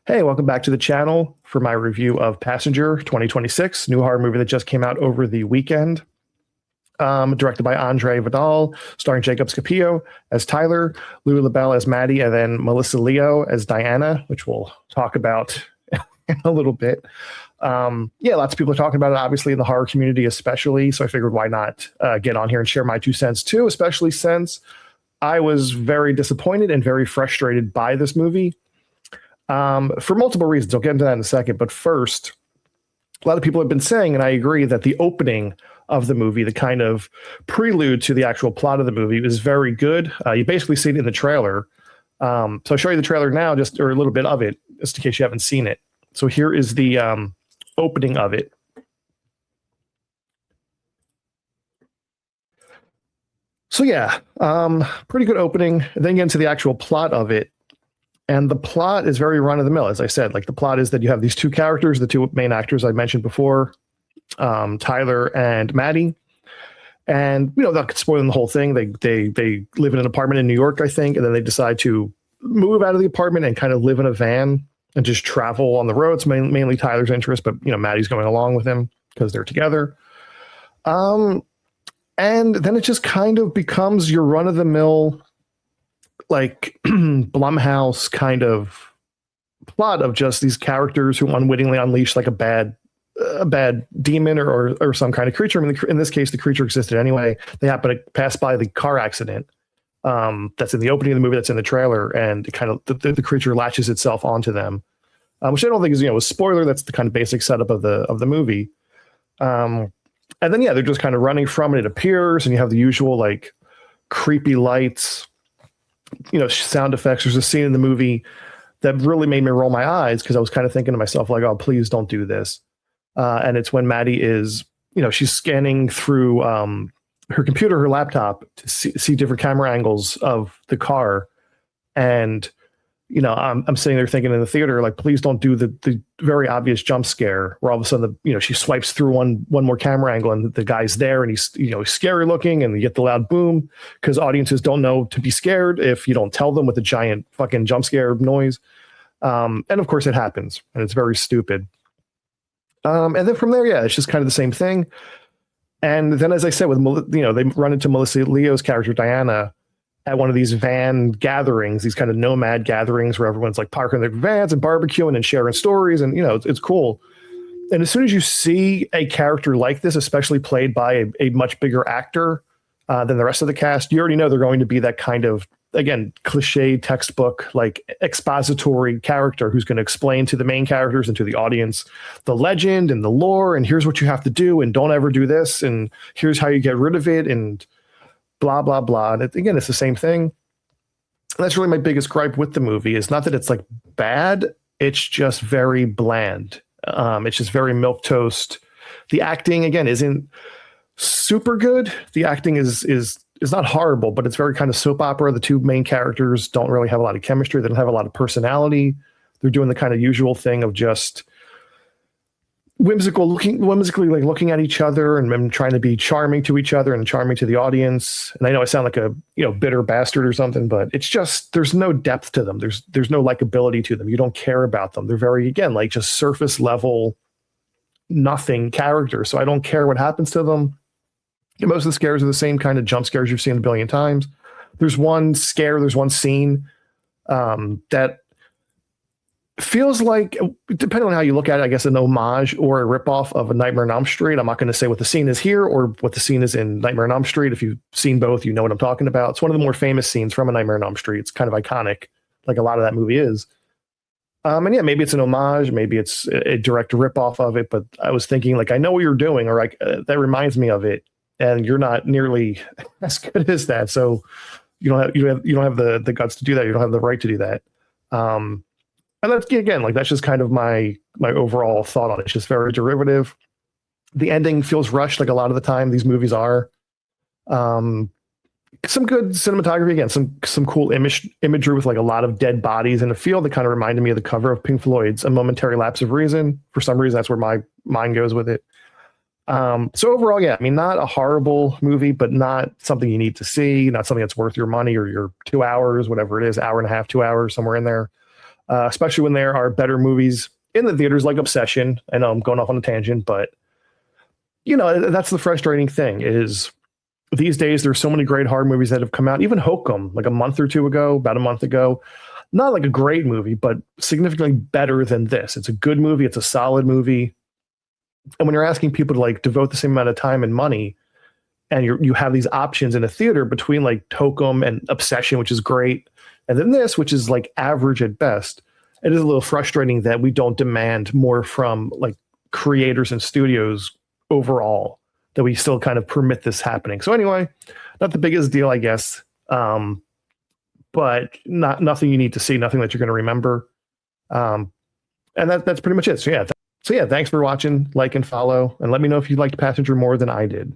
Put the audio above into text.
Hey, welcome back to the channel for my review of Passenger 2026, new horror movie that just came out over the weekend. Directed by André Øvredal, starring Jacob Scapillo as Tyler, Louis LaBelle as Maddie, and then Melissa Leo as Diana, which we'll talk about in a little bit. Yeah, lots of people are talking about it, obviously, in the horror community especially, so I figured why not get on here and share my 2 cents too, especially since I was very disappointed and very frustrated by this movie. For multiple reasons. I'll get into that in a second. But first, a lot of people have been saying, and I agree, that the opening of the movie, the kind of prelude to the actual plot of the movie, is very good. You basically see it in the trailer. So I'll show you the trailer now, or a little bit of it, just in case you haven't seen it. So here is the opening of it. So yeah, pretty good opening. Then you get into the actual plot of it. And the plot is very run-of-the-mill, as I said. Like, the plot is that you have these 2 characters, the 2 main actors I mentioned before, Tyler and Maddie. And, you know, not spoiling the whole thing. They live in an apartment in New York, I think, and then they decide to move out of the apartment and kind of live in a van and just travel on the roads. Mainly Tyler's interest, but, you know, Maddie's going along with him because they're together. And then it just kind of becomes your run-of-the-mill, like Blumhouse kind of plot of just these characters who unwittingly unleash like a bad demon or some kind of creature. I mean, in this case, the creature existed anyway. They happen to pass by the car accident that's in the opening of the movie, that's in the trailer, and it kind of the creature latches itself onto them, which I don't think is, you know, a spoiler. That's the kind of basic setup of the movie. And then yeah, they're just kind of running from it. It appears, and you have the usual like creepy lights, you know, sound effects. There's a scene in the movie that really made me roll my eyes because I was kind of thinking to myself, like, oh, please don't do this. And it's when Maddie is, you know, she's scanning through her computer, her laptop, to see different camera angles of the car. And, you know, I'm sitting there thinking in the theater, like, please don't do the very obvious jump scare where all of a sudden, you know, she swipes through one more camera angle and the guy's there and he's, you know, scary looking, and you get the loud boom, because audiences don't know to be scared if you don't tell them with a giant fucking jump scare noise. And of course it happens, and it's very stupid. And then from there, yeah, it's just kind of the same thing. And then, as I said, with, you know, they run into Melissa Leo's character, Diana, at one of these van gatherings, these kind of nomad gatherings where everyone's like parking their vans and barbecuing and sharing stories. And, you know, it's cool. And as soon as you see a character like this, especially played by a much bigger actor than the rest of the cast, you already know they're going to be that kind of, again, cliche textbook, like expository character who's going to explain to the main characters and to the audience the legend and the lore. And here's what you have to do. And don't ever do this. And here's how you get rid of it. And blah, blah, blah. And again, it's the same thing. And that's really my biggest gripe with the movie. Is not that it's like bad. It's just very bland. It's just very milquetoast. The acting, again, isn't super good. The acting is not horrible, but it's very kind of soap opera. The 2 main characters don't really have a lot of chemistry. They don't have a lot of personality. They're doing the kind of usual thing of just whimsically like looking at each other and trying to be charming to each other and charming to the audience. And I know I sound like a, you know, bitter bastard or something, but it's just, there's no depth to them. There's no likability to them. You don't care about them. They're very, again, like just surface level, nothing characters. So I don't care what happens to them. And most of the scares are the same kind of jump scares you've seen a billion times. There's one scene that feels like, depending on how you look at it, I guess an homage or a ripoff of A Nightmare on Elm Street. I'm not going to say what the scene is here or what the scene is in Nightmare on Elm Street. If you've seen both, you know what I'm talking about. It's one of the more famous scenes from A Nightmare on Elm Street. It's kind of iconic, like a lot of that movie is. And yeah, maybe it's an homage, maybe it's a direct ripoff of it. But I was thinking, like, I know what you're doing, or like that reminds me of it, and you're not nearly as good as that. So you don't have the guts to do that. You don't have the right to do that. And that's, again, like, that's just kind of my overall thought on it. It's just very derivative. The ending feels rushed, like a lot of the time these movies are. Some good cinematography, again, some cool imagery with like a lot of dead bodies in a field that kind of reminded me of the cover of Pink Floyd's A Momentary Lapse of Reason. For some reason, that's where my mind goes with it. So overall, yeah, I mean, not a horrible movie, but not something you need to see, not something that's worth your money or your 2 hours, whatever it is, hour and a half, 2 hours, somewhere in there. especially when there are better movies in the theaters like Obsession. I know I'm going off on a tangent, but that's the frustrating thing is these days there's so many great horror movies that have come out. Even Hokum, like about a month ago, not like a great movie, but significantly better than this. It's a good movie. It's a solid movie. And when you're asking people to like devote the same amount of time and money, and you have these options in a theater between like Hokum and Obsession, which is great, and then this, which is like average at best, it is a little frustrating that we don't demand more from like creators and studios overall, that we still kind of permit this happening. So anyway, not the biggest deal, I guess. But nothing you need to see, nothing that you're going to remember. And that's pretty much it. So yeah, thanks for watching, like and follow, and let me know if you liked Passenger more than I did.